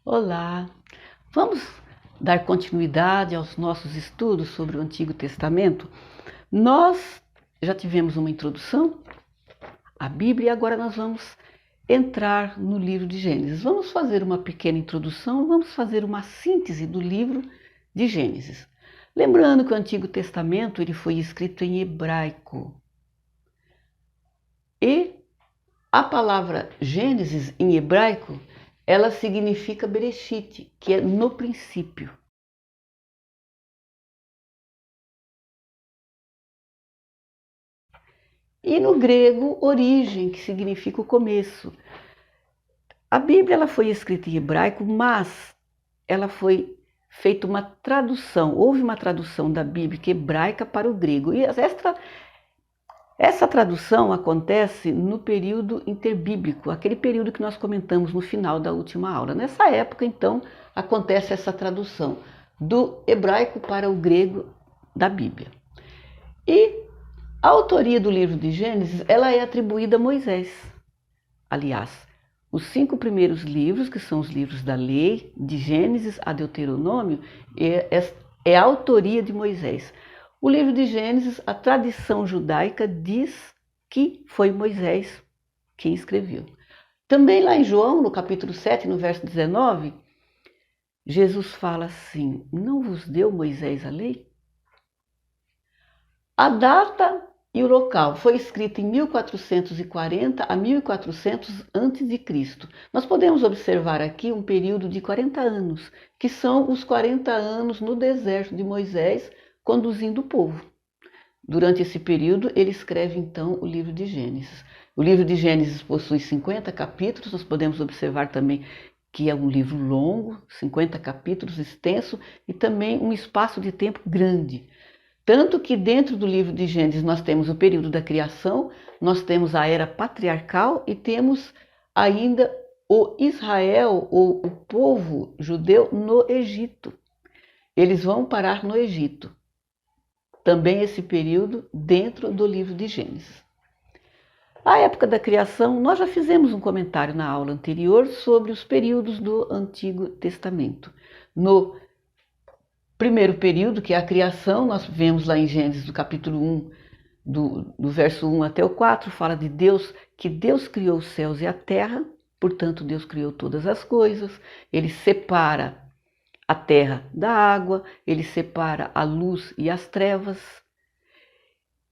Olá! Vamos dar continuidade aos nossos estudos sobre o Antigo Testamento? Nós já tivemos uma introdução à Bíblia e agora nós vamos entrar no livro de Gênesis. Vamos fazer uma pequena introdução, vamos fazer uma síntese do livro de Gênesis. Lembrando que o Antigo Testamento ele foi escrito em hebraico e a palavra Gênesis em hebraico ela significa Bereshit, que é no princípio. E no grego, origem, que significa o começo. A Bíblia ela foi escrita em hebraico, mas ela foi feita uma tradução, houve uma tradução da Bíblia hebraica para o grego. E essa tradução acontece no período interbíblico, aquele período que nós comentamos no final da última aula. Nessa época, então, acontece essa tradução do hebraico para o grego da Bíblia. E a autoria do livro de Gênesis, ela é atribuída a Moisés. Aliás, os 5 primeiros livros, que são os livros da lei, de Gênesis a Deuteronômio, é a autoria de Moisés. O livro de Gênesis, a tradição judaica diz que foi Moisés quem escreveu. Também lá em João, no capítulo 7, no verso 19, Jesus fala assim: não vos deu Moisés a lei? A data e o local foi escrito em 1440 a 1400 a.C. Nós podemos observar aqui um período de 40 anos, que são os 40 anos no deserto de Moisés, conduzindo o povo. Durante esse período, ele escreve então o livro de Gênesis. O livro de Gênesis possui 50 capítulos, nós podemos observar também que é um livro longo, 50 capítulos, extenso, e também um espaço de tempo grande. Tanto que dentro do livro de Gênesis nós temos o período da criação, nós temos a era patriarcal e temos ainda o Israel, ou o povo judeu no Egito. Eles vão parar no Egito. Também esse período dentro do livro de Gênesis. A época da criação, nós já fizemos um comentário na aula anterior sobre os períodos do Antigo Testamento. No primeiro período, que é a criação, nós vemos lá em Gênesis, do capítulo 1, do verso 1 até o 4, fala de Deus, que Deus criou os céus e a terra, portanto Deus criou todas as coisas, ele separa a terra da água, ele separa a luz e as trevas.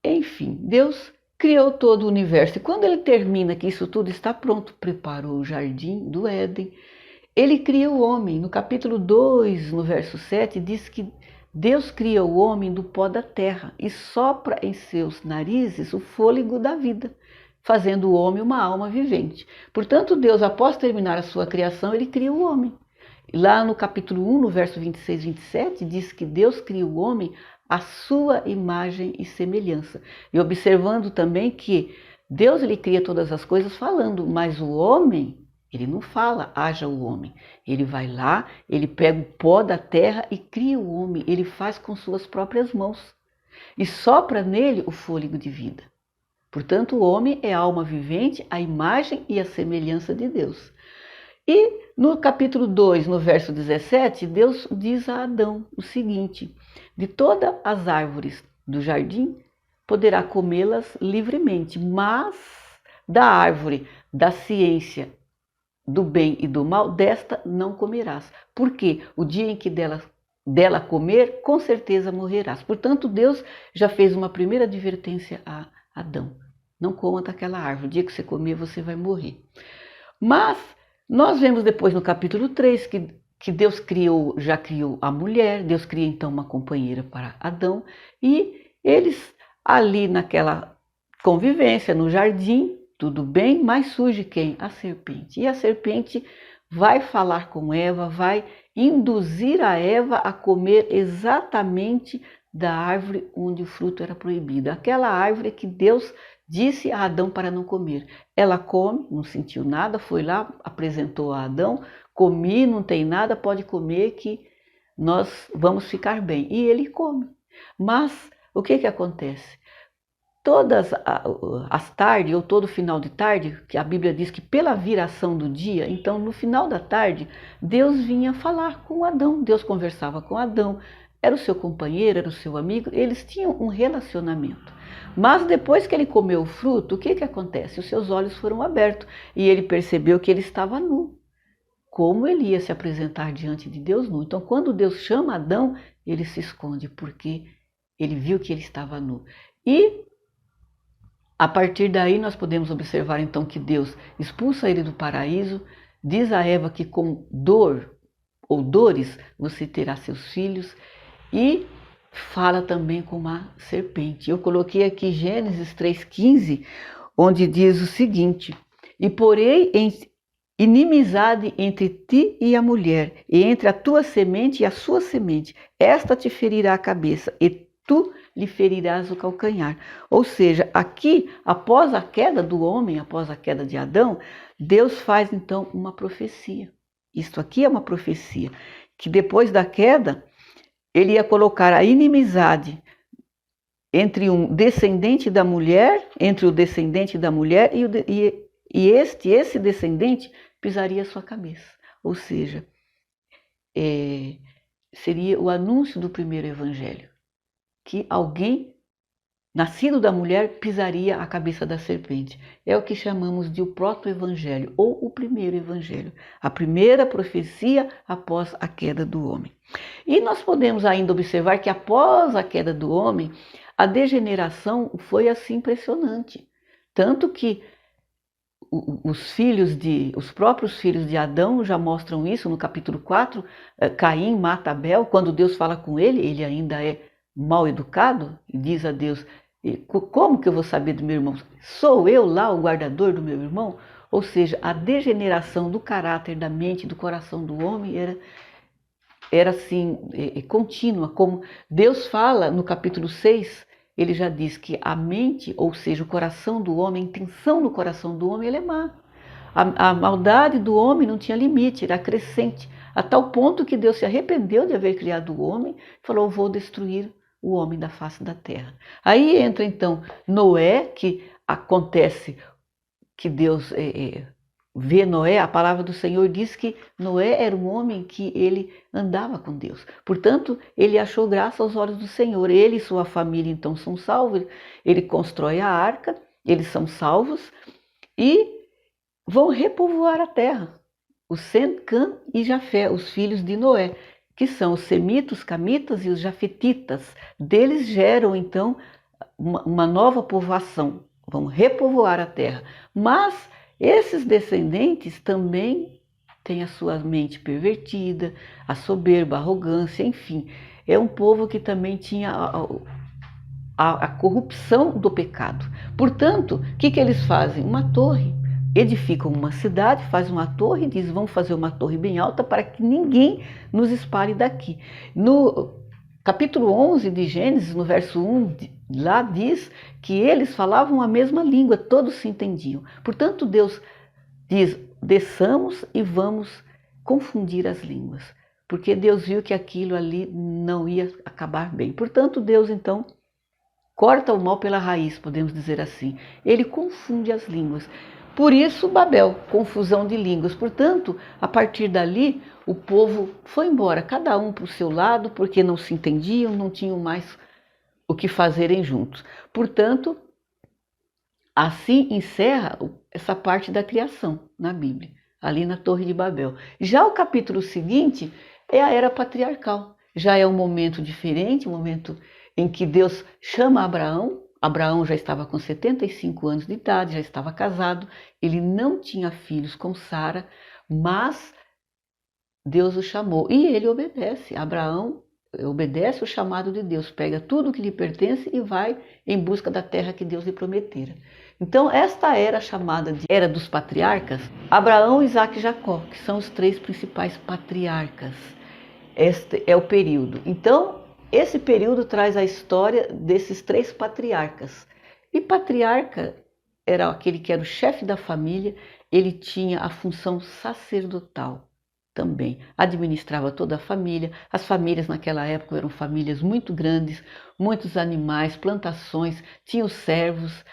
Enfim, Deus criou todo o universo. E quando ele termina que isso tudo está pronto, preparou o jardim do Éden, ele cria o homem. No capítulo 2, no verso 7, diz que Deus cria o homem do pó da terra e sopra em seus narizes o fôlego da vida, fazendo o homem uma alma vivente. Portanto, Deus, após terminar a sua criação, ele cria o homem. Lá no capítulo 1, no verso 26 e 27, diz que Deus cria o homem à sua imagem e semelhança. E observando também que Deus ele cria todas as coisas falando, mas o homem, ele não fala, haja o homem. Ele vai lá, ele pega o pó da terra e cria o homem, ele faz com suas próprias mãos e sopra nele o fôlego de vida. Portanto, o homem é a alma vivente, a imagem e a semelhança de Deus. E no capítulo 2, no verso 17, Deus diz a Adão o seguinte: de todas as árvores do jardim poderá comê-las livremente, mas da árvore da ciência do bem e do mal, desta não comerás. Porque o dia em que dela comer, com certeza morrerás. Portanto, Deus já fez uma primeira advertência a Adão: não coma daquela árvore, o dia que você comer, você vai morrer. Mas nós vemos depois no capítulo 3 que Deus já criou a mulher, Deus cria então uma companheira para Adão, e eles ali naquela convivência no jardim, tudo bem, mas surge quem? A serpente. E a serpente vai falar com Eva, vai induzir a Eva a comer exatamente da árvore onde o fruto era proibido. Aquela árvore que Deus disse a Adão para não comer. Ela come, não sentiu nada, foi lá, apresentou a Adão: comi, não tem nada, pode comer que nós vamos ficar bem. E ele come. Mas o que acontece? todas as tardes, ou todo final de tarde, que a Bíblia diz que pela viração do dia, então no final da tarde, Deus vinha falar com Adão, Deus conversava com Adão, era o seu companheiro, era o seu amigo, eles tinham um relacionamento. Mas depois que ele comeu o fruto, o que acontece? Os seus olhos foram abertos e ele percebeu que ele estava nu. Como ele ia se apresentar diante de Deus nu? Então, quando Deus chama Adão, ele se esconde, porque ele viu que ele estava nu. E a partir daí nós podemos observar então que Deus expulsa ele do paraíso, diz a Eva que com dor ou dores você terá seus filhos, e fala também com a serpente. Eu coloquei aqui Gênesis 3,15, onde diz o seguinte: e porém inimizade entre ti e a mulher, e entre a tua semente e a sua semente, esta te ferirá a cabeça, e tu lhe ferirás o calcanhar. Ou seja, aqui, após a queda do homem, após a queda de Adão, Deus faz então uma profecia. Isto aqui é uma profecia, que depois da queda, ele ia colocar a inimizade entre um descendente da mulher, entre o descendente da mulher e esse descendente pisaria sua cabeça. Ou seja, seria o anúncio do primeiro evangelho, que alguém nascido da mulher pisaria a cabeça da serpente. É o que chamamos de o proto-evangelho, ou o primeiro evangelho, a primeira profecia após a queda do homem. E nós podemos ainda observar que após a queda do homem, a degeneração foi assim impressionante, tanto que os próprios filhos de Adão já mostram isso no capítulo 4, Caim mata Abel, quando Deus fala com ele ainda é mal educado, e diz a Deus: como que eu vou saber do meu irmão? Sou eu lá o guardador do meu irmão? Ou seja, a degeneração do caráter, da mente, do coração do homem era assim, contínua. Como Deus fala no capítulo 6, ele já diz que a mente, ou seja, o coração do homem, a intenção do coração do homem, ele é má. A maldade do homem não tinha limite, era crescente, a tal ponto que Deus se arrependeu de haver criado o homem e falou: vou destruir o homem da face da terra. Aí entra então Noé, que acontece que Deus vê Noé, a palavra do Senhor diz que Noé era um homem que ele andava com Deus. Portanto, ele achou graça aos olhos do Senhor. Ele e sua família então são salvos, ele constrói a arca, eles são salvos e vão repovoar a terra. Os Sem, Cã e Jafé, os filhos de Noé, que são os semitas, camitas e os jafetitas. Deles geram, então, uma nova povoação, vão repovoar a terra. Mas esses descendentes também têm a sua mente pervertida, a soberba, a arrogância, enfim. É um povo que também tinha a corrupção do pecado. Portanto, o que eles fazem? Uma torre. Edificam uma cidade, fazem uma torre e dizem: vamos fazer uma torre bem alta para que ninguém nos espalhe daqui. No capítulo 11 de Gênesis, no verso 1, lá diz que eles falavam a mesma língua, todos se entendiam. Portanto, Deus diz: desçamos e vamos confundir as línguas, porque Deus viu que aquilo ali não ia acabar bem. Portanto, Deus então corta o mal pela raiz, podemos dizer assim. Ele confunde as línguas. Por isso, Babel, confusão de línguas. Portanto, a partir dali, o povo foi embora, cada um para o seu lado, porque não se entendiam, não tinham mais o que fazerem juntos. Portanto, assim encerra essa parte da criação na Bíblia, ali na Torre de Babel. Já o capítulo seguinte é a era patriarcal. Já é um momento diferente, um momento em que Deus chama Abraão. Abraão já estava com 75 anos de idade, já estava casado, ele não tinha filhos com Sara, mas Deus o chamou e ele obedece. Abraão obedece o chamado de Deus, pega tudo que lhe pertence e vai em busca da terra que Deus lhe prometera. Então, esta era chamada de Era dos Patriarcas, Abraão, Isaque e Jacó, que são os 3 principais patriarcas. Este é o período. Então, esse período traz a história desses 3 patriarcas. E patriarca era aquele que era o chefe da família, ele tinha a função sacerdotal. também. Administrava toda a família. As famílias naquela época eram famílias muito grandes, muitos animais, plantações, tinha os servos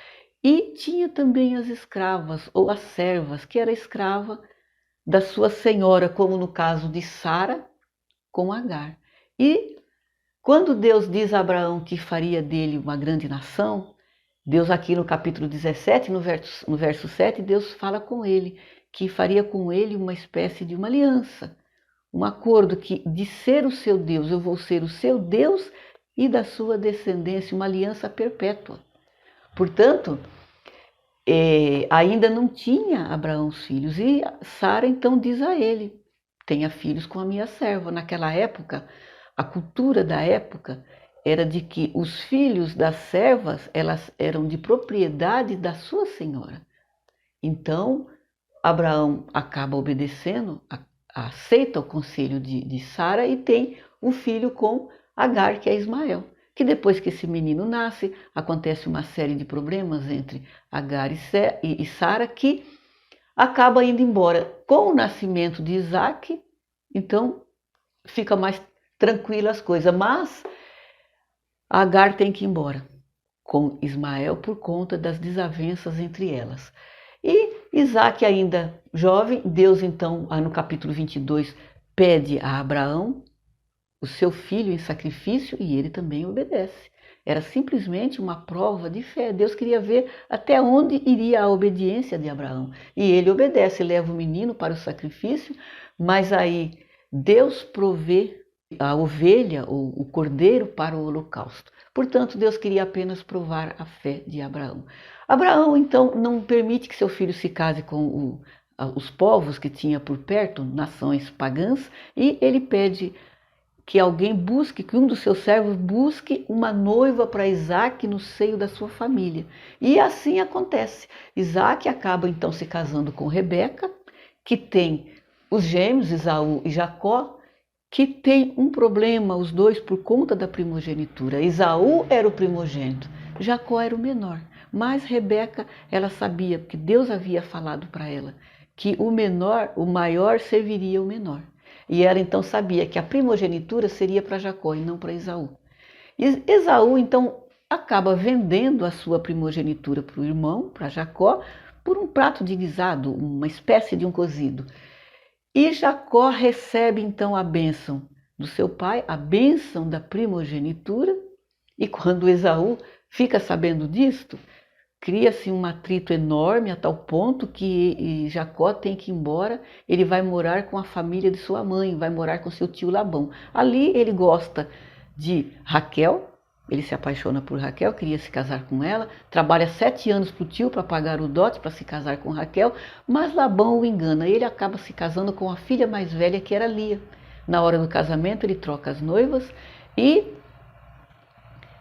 e tinha também as escravas ou as servas, que era escrava da sua senhora, como no caso de Sara com Agar. E quando Deus diz a Abraão que faria dele uma grande nação, Deus aqui no capítulo 17, no verso 7, Deus fala com ele, que faria com ele uma espécie de uma aliança, um acordo que de ser o seu Deus, eu vou ser o seu Deus e da sua descendência, uma aliança perpétua. Portanto, ainda não tinha Abraão os filhos e Sara então diz a ele, tenha filhos com a minha serva. Naquela época, a cultura da época era de que os filhos das servas, elas eram de propriedade da sua senhora. Então, Abraão acaba obedecendo, aceita o conselho de Sara e tem um filho com Agar, que é Ismael. Que depois que esse menino nasce, acontece uma série de problemas entre Agar e Sara, que acaba indo embora. Com o nascimento de Isaac, então fica mais tranquila as coisas, mas Agar tem que ir embora com Ismael por conta das desavenças entre elas. E Isaac ainda jovem, Deus então, no capítulo 22, pede a Abraão o seu filho em sacrifício e ele também obedece. Era simplesmente uma prova de fé. Deus queria ver até onde iria a obediência de Abraão. E ele obedece, leva o menino para o sacrifício, mas aí Deus provê a ovelha ou o cordeiro para o holocausto. Portanto, Deus queria apenas provar a fé de Abraão. Abraão, então, não permite que seu filho se case com os povos que tinha por perto, nações pagãs, e ele pede que alguém busque, que um dos seus servos busque uma noiva para Isaac no seio da sua família. E assim acontece. Isaac acaba então se casando com Rebeca, que tem os gêmeos, Esaú e Jacó, que tem um problema, os dois, por conta da primogenitura. Esaú era o primogênito, Jacó era o menor. Mas Rebeca, ela sabia, porque Deus havia falado para ela, que o maior serviria o menor. E ela então sabia que a primogenitura seria para Jacó e não para Esaú. E Esaú então acaba vendendo a sua primogenitura para o irmão, para Jacó, por um prato de guisado, uma espécie de um cozido. E Jacó recebe então a bênção do seu pai, a bênção da primogenitura, e quando Esaú fica sabendo disto, cria-se um atrito enorme a tal ponto que Jacó tem que ir embora, ele vai morar com a família de sua mãe, vai morar com seu tio Labão. Ali ele gosta de Raquel, ele se apaixona por Raquel, queria se casar com ela, trabalha 7 anos para o tio para pagar o dote para se casar com Raquel, mas Labão o engana, ele acaba se casando com a filha mais velha que era Lia. Na hora do casamento ele troca as noivas e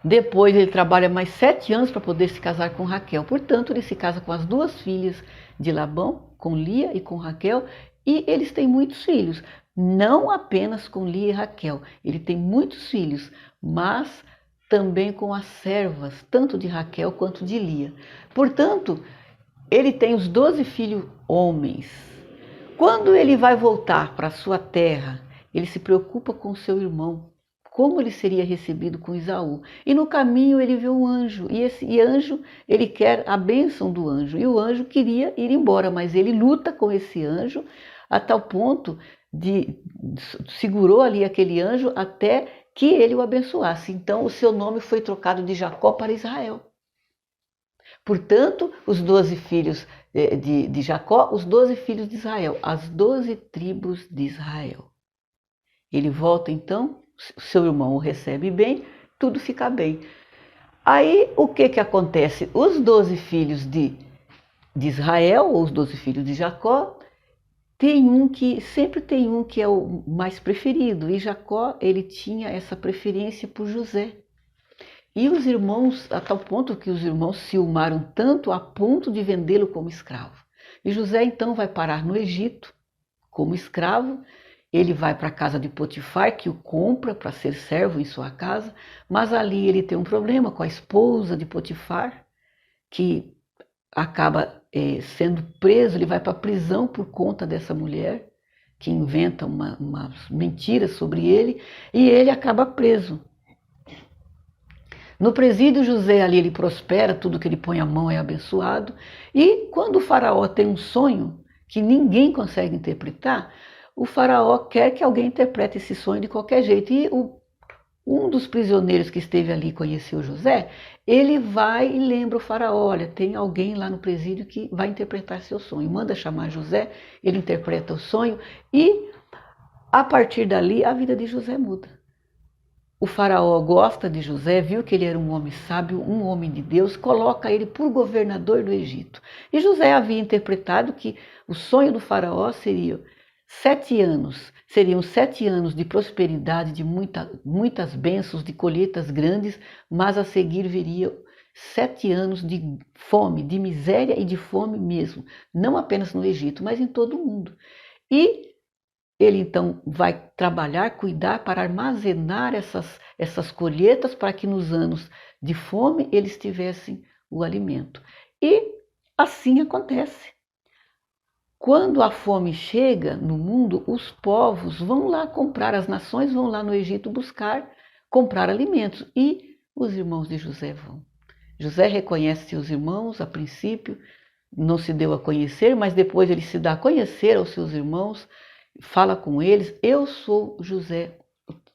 depois ele trabalha mais 7 anos para poder se casar com Raquel. Portanto, ele se casa com as 2 filhas de Labão, com Lia e com Raquel, e eles têm muitos filhos. Não apenas com Lia e Raquel, ele tem muitos filhos, mas também com as servas, tanto de Raquel quanto de Lia. Portanto, ele tem os 12 filhos homens. Quando ele vai voltar para a sua terra, ele se preocupa com seu irmão, como ele seria recebido com Esaú. E no caminho ele vê um anjo, e esse anjo, ele quer a bênção do anjo, e o anjo queria ir embora, mas ele luta com esse anjo a tal ponto de segurou ali aquele anjo até que ele o abençoasse. Então o seu nome foi trocado de Jacó para Israel. Portanto, os 12 filhos de Jacó, os 12 filhos de Israel, as 12 tribos de Israel. Ele volta então, seu irmão o recebe bem, tudo fica bem. Aí o que acontece? Os 12 filhos de Israel, ou os 12 filhos de Jacó, sempre tem um que é o mais preferido, e Jacó ele tinha essa preferência por José. E os irmãos, a tal ponto que os irmãos ciumaram tanto a ponto de vendê-lo como escravo. E José então vai parar no Egito como escravo. Ele vai para a casa de Potifar, que o compra para ser servo em sua casa, mas ali ele tem um problema com a esposa de Potifar, que acaba sendo preso, ele vai para a prisão por conta dessa mulher, que inventa umas mentiras sobre ele, e ele acaba preso. No presídio, José ali ele prospera, tudo que ele põe a mão é abençoado, e quando o faraó tem um sonho que ninguém consegue interpretar, o faraó quer que alguém interprete esse sonho de qualquer jeito, e um dos prisioneiros que esteve ali e conheceu José, ele vai e lembra o faraó, olha, tem alguém lá no presídio que vai interpretar seu sonho. Manda chamar José, ele interpreta o sonho e a partir dali a vida de José muda. O faraó gosta de José, viu que ele era um homem sábio, um homem de Deus, coloca ele por governador do Egito. E José havia interpretado que o sonho do faraó seria 7 anos, seriam 7 anos de prosperidade, de muitas bênçãos, de colheitas grandes, mas a seguir viria 7 anos de fome, de miséria e de fome mesmo, não apenas no Egito, mas em todo o mundo. E ele então vai trabalhar, cuidar para armazenar essas colheitas para que nos anos de fome eles tivessem o alimento. E assim acontece. Quando a fome chega no mundo, os povos vão lá comprar, as nações vão lá no Egito comprar alimentos. E os irmãos de José vão. José reconhece seus irmãos, a princípio, não se deu a conhecer, mas depois ele se dá a conhecer aos seus irmãos, fala com eles, eu sou José,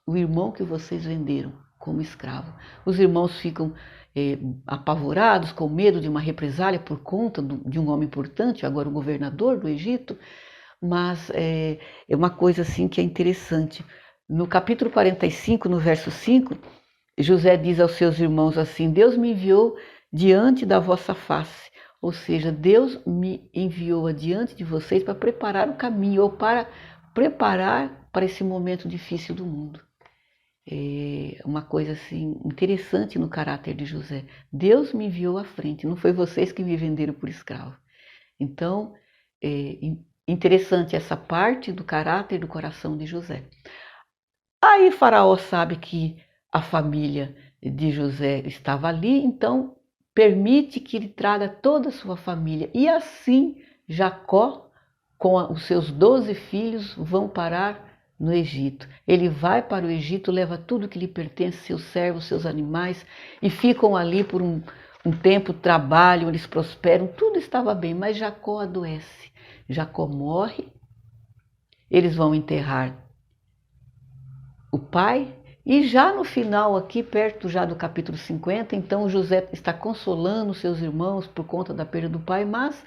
o irmão que vocês venderam como escravo. Os irmãos ficam apavorados, com medo de uma represália por conta de um homem importante, agora o governador do Egito, mas é uma coisa assim que é interessante. No capítulo 45, no verso 5, José diz aos seus irmãos assim, Deus me enviou diante da vossa face, ou seja, Deus me enviou adiante de vocês para preparar o caminho, ou para preparar para esse momento difícil do mundo. É uma coisa assim interessante no caráter de José. Deus me enviou à frente, não foi vocês que me venderam por escravo. Então, é interessante essa parte do caráter do coração de José. Aí Faraó sabe que a família de José estava ali, então permite que ele traga toda a sua família. E assim Jacó, com os seus 12 filhos, vão parar no Egito. Ele vai para o Egito, leva tudo que lhe pertence, seus servos, seus animais, e ficam ali por um tempo, trabalham, eles prosperam, tudo estava bem, mas Jacó adoece. Jacó morre, eles vão enterrar o pai, e já no final aqui, perto já do capítulo 50, então José está consolando seus irmãos por conta da perda do pai, mas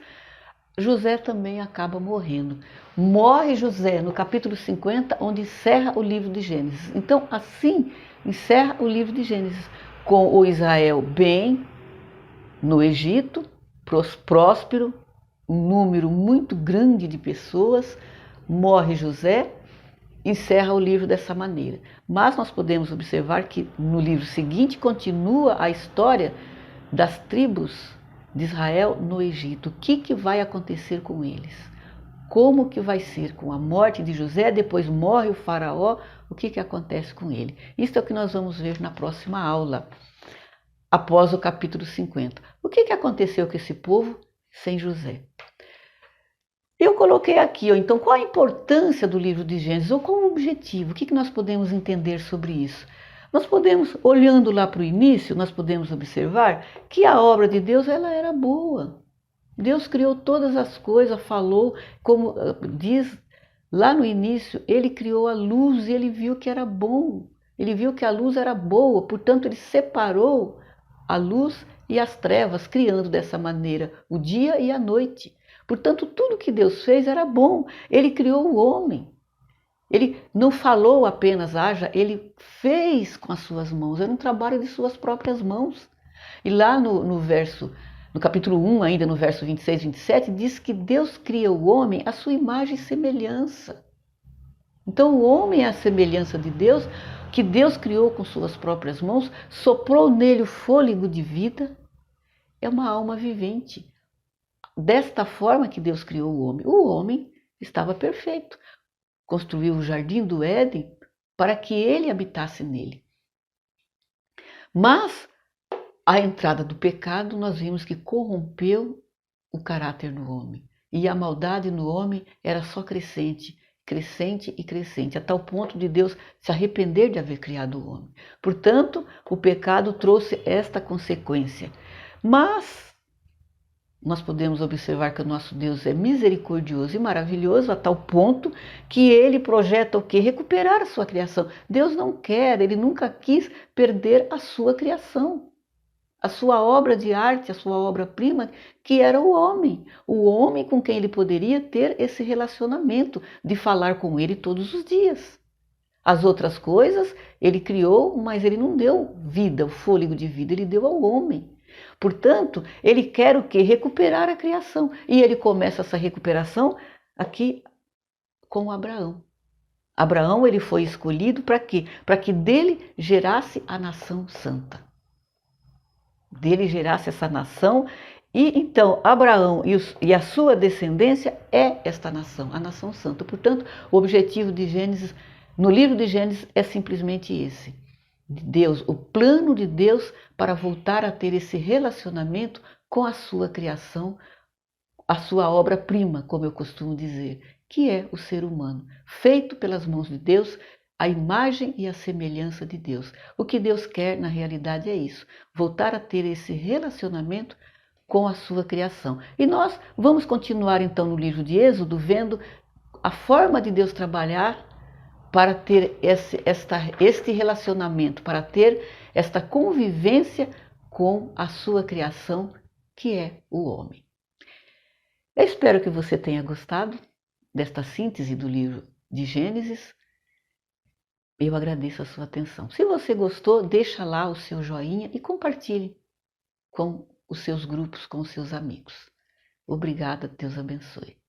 José também acaba morrendo. Morre José no capítulo 50, onde encerra o livro de Gênesis. Então, assim, encerra o livro de Gênesis, com o Israel bem no Egito, próspero, um número muito grande de pessoas, morre José, encerra o livro dessa maneira. Mas nós podemos observar que no livro seguinte continua a história das tribos de Israel no Egito. O que vai acontecer com eles? Como que vai ser com a morte de José? Depois morre o faraó, o que acontece com ele? Isso é o que nós vamos ver na próxima aula, após o capítulo 50. O que aconteceu com esse povo sem José? Eu coloquei aqui, então, qual a importância do livro de Gênesis, ou qual o objetivo? O que nós podemos entender sobre isso? Nós podemos, olhando lá para o início, nós podemos observar que a obra de Deus ela era boa. Deus criou todas as coisas, falou, como diz lá no início, ele criou a luz e ele viu que era bom. Ele viu que a luz era boa, portanto ele separou a luz e as trevas, criando dessa maneira o dia e a noite. Portanto, tudo que Deus fez era bom. Ele criou o homem. Ele não falou apenas haja, ele fez com as suas mãos. Era um trabalho de suas próprias mãos. E lá no capítulo 1, ainda no verso 26 e 27, diz que Deus cria o homem à sua imagem e semelhança. Então o homem é a semelhança de Deus, que Deus criou com suas próprias mãos, soprou nele o fôlego de vida, é uma alma vivente. Desta forma que Deus criou o homem estava perfeito. Construiu o jardim do Éden para que ele habitasse nele. Mas a entrada do pecado nós vimos que corrompeu o caráter do homem. E a maldade no homem era só crescente crescente e crescente, a tal ponto de Deus se arrepender de haver criado o homem. Portanto, o pecado trouxe esta consequência. Mas nós podemos observar que o nosso Deus é misericordioso e maravilhoso a tal ponto que ele projeta o quê? Recuperar a sua criação. Deus não quer, ele nunca quis perder a sua criação. A sua obra de arte, a sua obra-prima, que era o homem com quem ele poderia ter esse relacionamento, de falar com ele todos os dias. As outras coisas ele criou, mas ele não deu vida, o fôlego de vida, ele deu ao homem. Portanto, ele quer o quê? Recuperar a criação. E ele começa essa recuperação aqui com Abraão. Abraão ele foi escolhido para quê? Para que dele gerasse a nação santa. Dele gerasse essa nação, e então Abraão e a sua descendência é esta nação, a nação santa. Portanto, o objetivo de Gênesis, no livro de Gênesis, é simplesmente esse. Deus, o plano de Deus para voltar a ter esse relacionamento com a sua criação, a sua obra-prima, como eu costumo dizer, que é o ser humano, feito pelas mãos de Deus, a imagem e a semelhança de Deus. O que Deus quer, na realidade, é isso, voltar a ter esse relacionamento com a sua criação. E nós vamos continuar, então, no livro de Êxodo, vendo a forma de Deus trabalhar para ter este relacionamento, para ter esta convivência com a sua criação, que é o homem. Eu espero que você tenha gostado desta síntese do livro de Gênesis. Eu agradeço a sua atenção. Se você gostou, deixa lá o seu joinha e compartilhe com os seus grupos, com os seus amigos. Obrigada, Deus abençoe.